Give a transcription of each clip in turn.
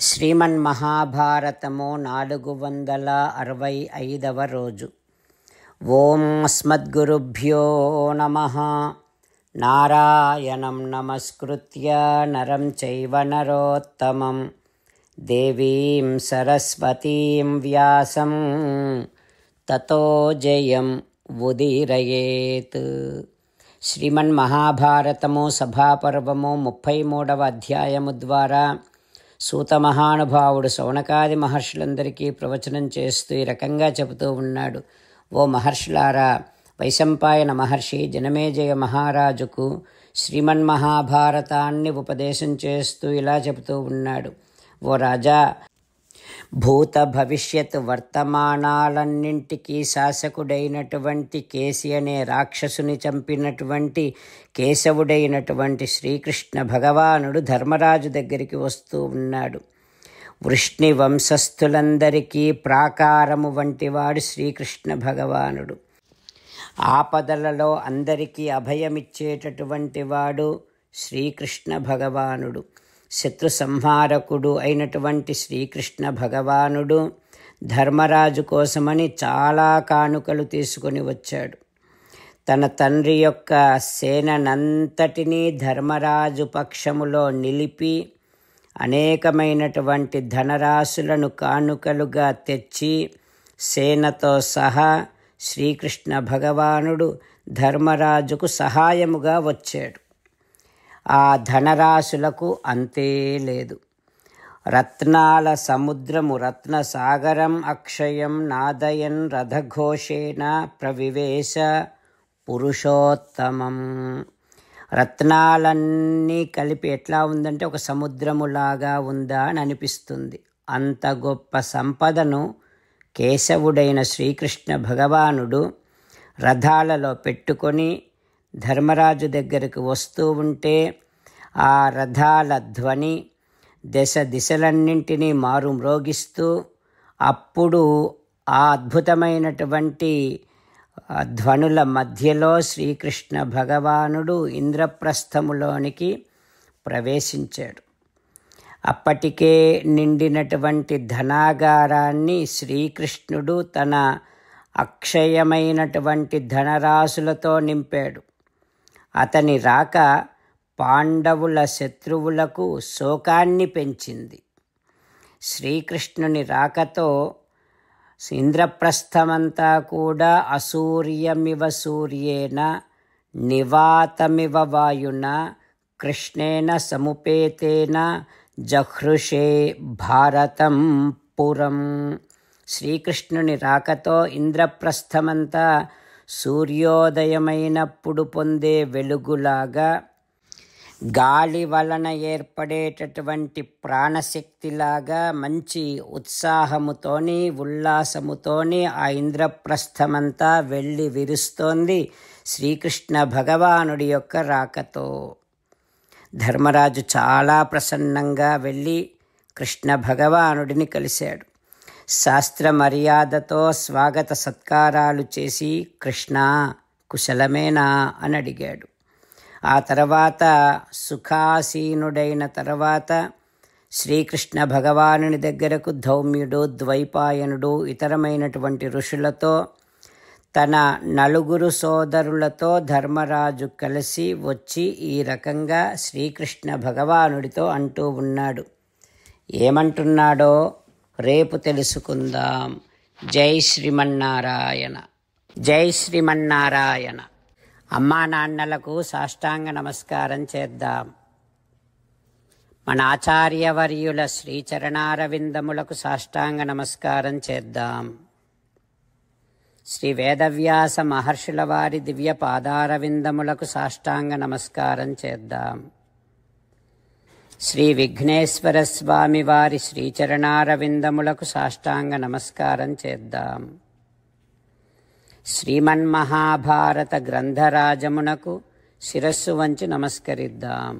శ్రీమన్మహాభారతము 465వ రోజు. ఓం అస్మద్గురుభ్యో నమః. నారాయణం నమస్కృత్య నరం చైవ నరోత్తమం దేవీం సరస్వతీం వ్యాసం తతో జయం ఉదీరయేత్. శ్రీమన్మహాభారతము సభాపర్వము 33వ అధ్యాయము ద్వారా సూత మహానుభావుడు శౌనకాది మహర్షులందరికీ ప్రవచనం చేస్తూ ఈ రకంగా చెబుతూ ఉన్నాడు. ఓ మహర్షులారా, వైశంపాయన మహర్షి జనమేజయ మహారాజుకు శ్రీమన్మహాభారతాన్ని ఉపదేశం చేస్తూ ఇలా చెబుతూ ఉన్నాడు. ఓ రాజా, భూత భవిష్యత్ వర్తమానాలన్నింటికీ శాసకుడైనటువంటి కేసి అనే రాక్షసుని చంపినటువంటి కేశవుడైనటువంటి శ్రీకృష్ణ భగవానుడు ధర్మరాజు దగ్గరికి వస్తూ ఉన్నాడు. వృష్ణి వంశస్థులందరికీ ప్రాకారము వంటివాడు శ్రీకృష్ణ భగవానుడు. ఆపదలలో అందరికీ అభయమిచ్చేటటువంటి వాడు శ్రీకృష్ణ భగవానుడు. శత్రు సంహారకుడు అయినటువంటి శ్రీకృష్ణ భగవానుడు ధర్మరాజు కోసమని చాలా కానుకలు తీసుకొని వచ్చాడు. తన తండ్రి యొక్క సేనంతటినీ ధర్మరాజు పక్షములో నిలిపి అనేకమైనటువంటి ధనరాశులను కానుకలుగా తెచ్చి సేనతో సహా శ్రీకృష్ణ భగవానుడు ధర్మరాజుకు సహాయముగా వచ్చాడు. ఆ ధనరాశులకు అంతే లేదు. రత్నాల సముద్రము రత్నసాగరం అక్షయం నాదయన్ రథఘోషేణ ప్రవివేశ పురుషోత్తమం. రత్నాలన్నీ కలిపి ఎట్లా ఉందంటే ఒక సముద్రములాగా ఉందా అని అనిపిస్తుంది. అంత గొప్ప సంపదను కేశవుడైన శ్రీకృష్ణ భగవానుడు రథాలలో పెట్టుకొని ధర్మరాజు దగ్గరకు వస్తూ ఉంటే ఆ రథాల ధ్వని దిశలన్నింటినీ మారుమ్రోగిస్తూ అప్పుడు ఆ అద్భుతమైనటువంటి ధ్వనుల మధ్యలో శ్రీకృష్ణ భగవానుడు ఇంద్రప్రస్థములోనికి ప్రవేశించాడు. అప్పటికే నిండినటువంటి ధనాగారాన్ని శ్రీకృష్ణుడు తన అక్షయమైనటువంటి ధనరాశులతో నింపాడు. అతని రాక పాండవుల శత్రువులకు శోకాన్ని పెంచింది. శ్రీకృష్ణుని రాకతో ఇంద్రప్రస్థమంతా కూడా అసూర్యమివ సూర్యేన నివాతమివ వాయున కృష్ణేన సముపేతేన జహృషే భారతం పురం. శ్రీకృష్ణుని రాకతో ఇంద్రప్రస్థమంతా సూర్యోదయమైనప్పుడు పొందే వెలుగులాగా, గాలి వలన ఏర్పడేటటువంటి ప్రాణశక్తిలాగా మంచి ఉత్సాహముతోని ఉల్లాసముతోని ఆ ఇంద్రప్రస్థమంతా వెళ్ళి విరుస్తోంది శ్రీకృష్ణ భగవానుడి యొక్క రాకతో. ధర్మరాజు చాలా ప్రసన్నంగా వెళ్ళి కృష్ణ భగవానుడిని కలిశాడు. శాస్త్ర మర్యాదతో స్వాగత సత్కారాలు చేసి కృష్ణ కుశలమేనా అని అడిగాడు. ఆ తర్వాత సుఖాసీనుడైన తర్వాత శ్రీకృష్ణ భగవానుని దగ్గరకు ధౌమ్యుడు, ద్వైపాయనుడు, ఇతరమైనటువంటి ఋషులతో తన 4 సోదరులతో ధర్మరాజు కలిసి వచ్చి ఈ రకంగా శ్రీకృష్ణ భగవానుడితో అంటూ ఉన్నాడు. ఏమంటున్నాడో రేపు తెలుసుకుందాం. జై శ్రీమన్నారాయణ. జై శ్రీమన్నారాయణ. అమ్మా నాన్నలకు సాష్టాంగ నమస్కారం చేద్దాం. మన ఆచార్యవర్యుల శ్రీచరణారవిందములకు సాష్టాంగ నమస్కారం చేద్దాం. శ్రీ వేదవ్యాస మహర్షుల వారి దివ్య పాదారవిందములకు సాష్టాంగ నమస్కారం చేద్దాం. శ్రీ విఘ్నేశ్వర స్వామి వారి శ్రీచరణారవిందములకు సాష్టాంగ నమస్కారం చేద్దాం. శ్రీమన్మహాభారత గ్రంథరాజమునకు శిరస్సు వంచి నమస్కరిద్దాం.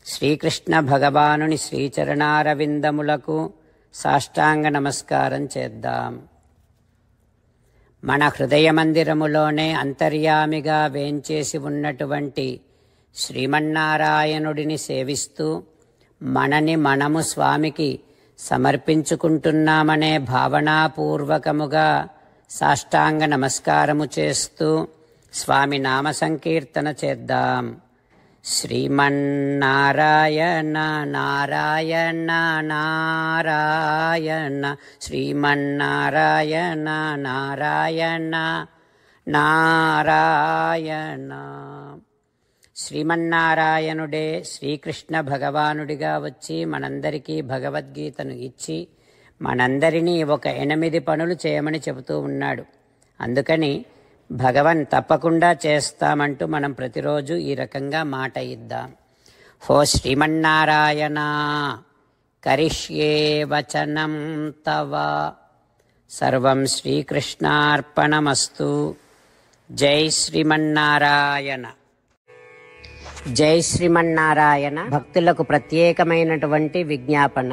శ్రీకృష్ణ భగవానుని శ్రీచరణారవిందములకు సాష్టాంగ నమస్కారం చేద్దాం. మన హృదయ మందిరములోనే అంతర్యామిగా వేంచేసి ఉన్నటువంటి శ్రీమన్నారాయణుడిని సేవిస్తూ మనని మనము స్వామికి సమర్పించుకుంటున్నామనే భావనాపూర్వకముగా సాష్టాంగ నమస్కారము చేస్తూ స్వామి నామ సంకీర్తన చేద్దాం. శ్రీమన్నారాయణ నారాయణ నారాయణ శ్రీమన్నారాయణ నారాయణ నారాయణ. శ్రీమన్నారాయణుడే శ్రీకృష్ణ భగవానుడిగా వచ్చి మనందరికీ భగవద్గీతను ఇచ్చి మనందరినీ ఒక 8 పనులు చేయమని చెబుతూ ఉన్నాడు. అందుకని భగవన్ తప్పకుండా చేస్తామంటూ మనం ప్రతిరోజు ఈ రకంగా మాట ఇద్దాం. హో శ్రీమన్నారాయణ కరిష్యే వచనం తవ సర్వం శ్రీకృష్ణార్పణమస్తు. జై శ్రీమన్నారాయణ. జై శ్రీమన్నారాయణ. భక్తులకు ప్రత్యేకమైనటువంటి విజ్ఞాపన.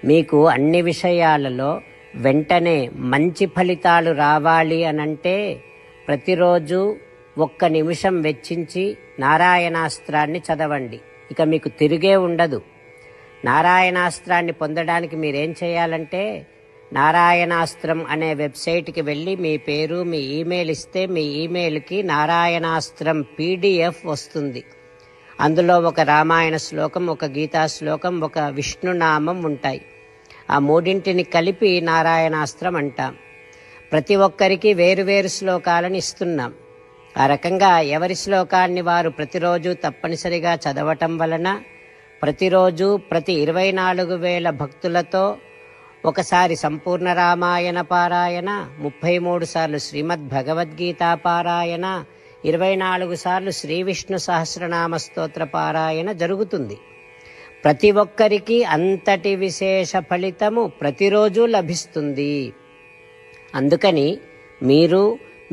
మీకు అన్ని విషయాలలో వెంటనే మంచి ఫలితాలు రావాలి అనంటే ప్రతిరోజు 1 నిమిషం వెచ్చించి నారాయణాస్త్రాన్ని చదవండి. ఇక మీకు తిరిగే ఉండదు. నారాయణాస్త్రాన్ని పొందడానికి మీరేం చేయాలంటే నారాయణాస్త్రం అనే వెబ్సైట్కి వెళ్ళి మీ పేరు మీ ఈమెయిల్ ఇస్తే మీ ఈమెయిల్కి నారాయణాస్త్రం PDF వస్తుంది. అందులో ఒక రామాయణ శ్లోకం, ఒక గీతా శ్లోకం, ఒక విష్ణునామం ఉంటాయి. ఆ 3 కలిపి నారాయణాస్త్రం అంటాం. ప్రతి ఒక్కరికి వేరువేరు శ్లోకాలను ఇస్తున్నాం. ఆ రకంగా ఎవరి శ్లోకాన్ని వారు ప్రతిరోజు తప్పనిసరిగా చదవటం వలన ప్రతిరోజు ప్రతి 24,000 భక్తులతో ఒకసారి సంపూర్ణ రామాయణ పారాయణ, 33 సార్లు శ్రీమద్ భగవద్గీత పారాయణ, 24 సార్లు శ్రీ విష్ణు సహస్రనామ స్తోత్ర పారాయణ జరుగుతుంది. ప్రతి ఒక్కరికి అంతటి విశేష ఫలితము ప్రతిరోజు లభిస్తుంది. అందుకని మీరు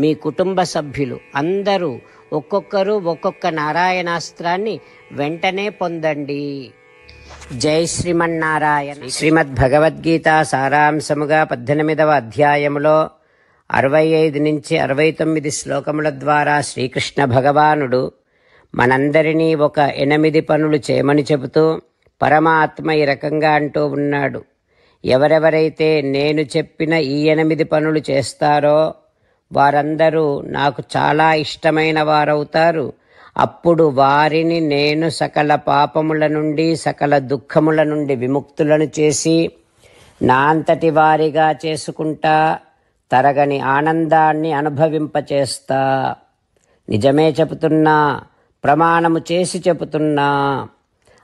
మీ కుటుంబ సభ్యులు అందరూ ఒక్కొక్కరు ఒక్కొక్క నారాయణాస్త్రాన్ని వెంటనే పొందండి. జై శ్రీమన్నారాయణ. శ్రీమద్ భగవద్గీత సారాంశముగా 18వ అధ్యాయములో 65 నుంచి 69 శ్లోకముల ద్వారా శ్రీకృష్ణ భగవానుడు మనందరినీ ఒక 8 పనులు చేయమని చెబుతూ పరమాత్మ ఈ రకంగా అంటూ ఉన్నాడు. ఎవరెవరైతే నేను చెప్పిన ఈ 8 పనులు చేస్తారో వారందరూ నాకు చాలా ఇష్టమైన వారవుతారు. అప్పుడు వారిని నేను సకల పాపముల నుండి సకల దుఃఖముల నుండి విముక్తులను చేసి నా అంతటి వారిగా చేసుకుంటా, తరగని ఆనందాన్ని అనుభవింపచేస్తా. నిజమే చెబుతున్నా, ప్రమాణము చేసి చెబుతున్నా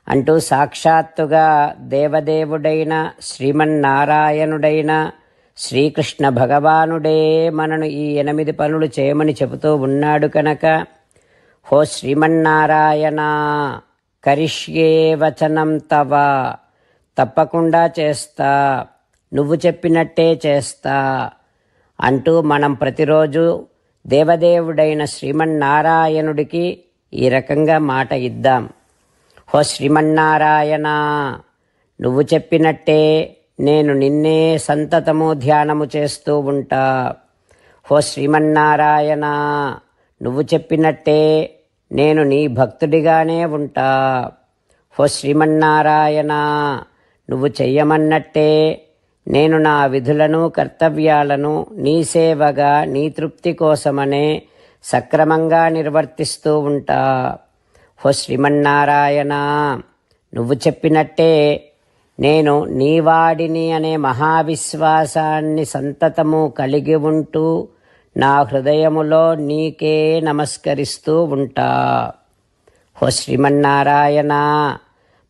అంటూ సాక్షాత్తుగా దేవదేవుడైన శ్రీమన్నారాయణుడైన శ్రీకృష్ణ భగవానుడే మనను ఈ 8 పనులు చేయమని చెబుతూ ఉన్నాడు కనుక హో శ్రీమన్నారాయణ కరిష్యే వచనం తవ, తప్పకుండా చేస్తా, నువ్వు చెప్పినట్టే చేస్తా అంటూ మనం ప్రతిరోజు దేవదేవుడైన శ్రీమన్నారాయణుడికి ఈ రకంగా మాట ఇద్దాం. హో శ్రీమన్నారాయణ, నువ్వు చెప్పినట్టే నేను నిన్నే సంతతము ధ్యానము చేస్తూ ఉంటా. హో శ్రీమన్నారాయణ, నువ్వు చెప్పినట్టే నేను నీ భక్తుడిగానే ఉంటా. హో శ్రీమన్నారాయణ, నువ్వు చెయ్యమన్నట్టే నేను నా విధులను కర్తవ్యాలను నీ సేవగా నీ తృప్తి కోసమనే సక్రమంగా నిర్వర్తిస్తూ ఉంటా. హో శ్రీమన్నారాయణ, నువ్వు చెప్పినట్టే నేను నీవాడిని అనే మహావిశ్వాసాన్ని సంతతము కలిగి ఉంటూ నా హృదయములో నీకే నమస్కరిస్తూ ఉంటా. హో శ్రీమన్నారాయణ,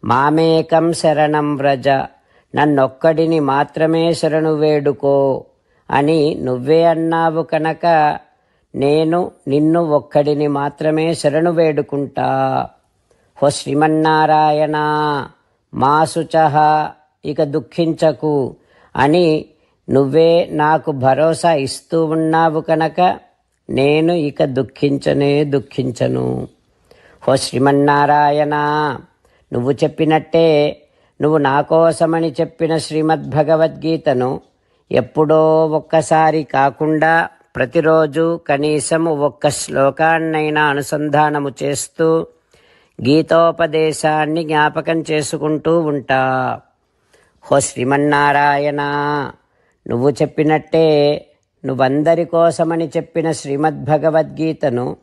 మామేకం శరణం వ్రజ, నన్నొక్కడిని మాత్రమే శరణు వేడుకో అని నువ్వే అన్నావు కనుక నేను నిన్ను ఒక్కడిని మాత్రమే శరణు వేడుకుంటా. హో శ్రీమన్నారాయణ, మా శుచః, ఇక దుఃఖించకు అని నువ్వే నాకు భరోసా ఇస్తూ ఉన్నావు కనుక నేను ఇక దుఃఖించను. హో శ్రీమన్నారాయణ, నువ్వు చెప్పినట్టే నువ్వు నా కోసమని చెప్పిన శ్రీమద్భగవద్గీతను ఎప్పుడో ఒక్కసారి కాకుండా ప్రతిరోజు కనీసం 1 శ్లోకాన్నైనా అనుసంధానము చేస్తూ గీతోపదేశాన్ని జ్ఞాపకం చేసుకుంటూ ఉంటా. హో శ్రీమన్నారాయణ, నువ్వు చెప్పినట్టే నువ్వందరి కోసమని చెప్పిన శ్రీమద్భగవద్గీతను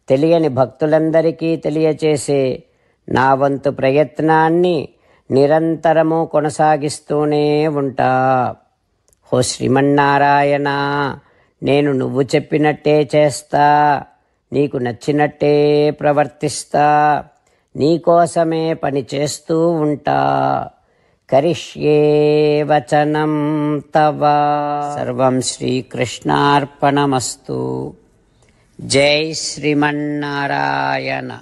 తెలియని భక్తులందరికీ తెలియచేసే నా వంతు ప్రయత్నాన్ని నిరంతరము కొనసాగిస్తూనే ఉంటా. హో శ్రీమన్నారాయణ, నేను నువ్వు చెప్పినట్టే చేస్తా, నీకు నచ్చినట్టే ప్రవర్తిస్తా, నీకోసమే పని చేస్తూ ఉంటా. కరిష్యే వచనం తవ. సర్వం శ్రీకృష్ణార్పణమస్తు. జై శ్రీమన్నారాయణ.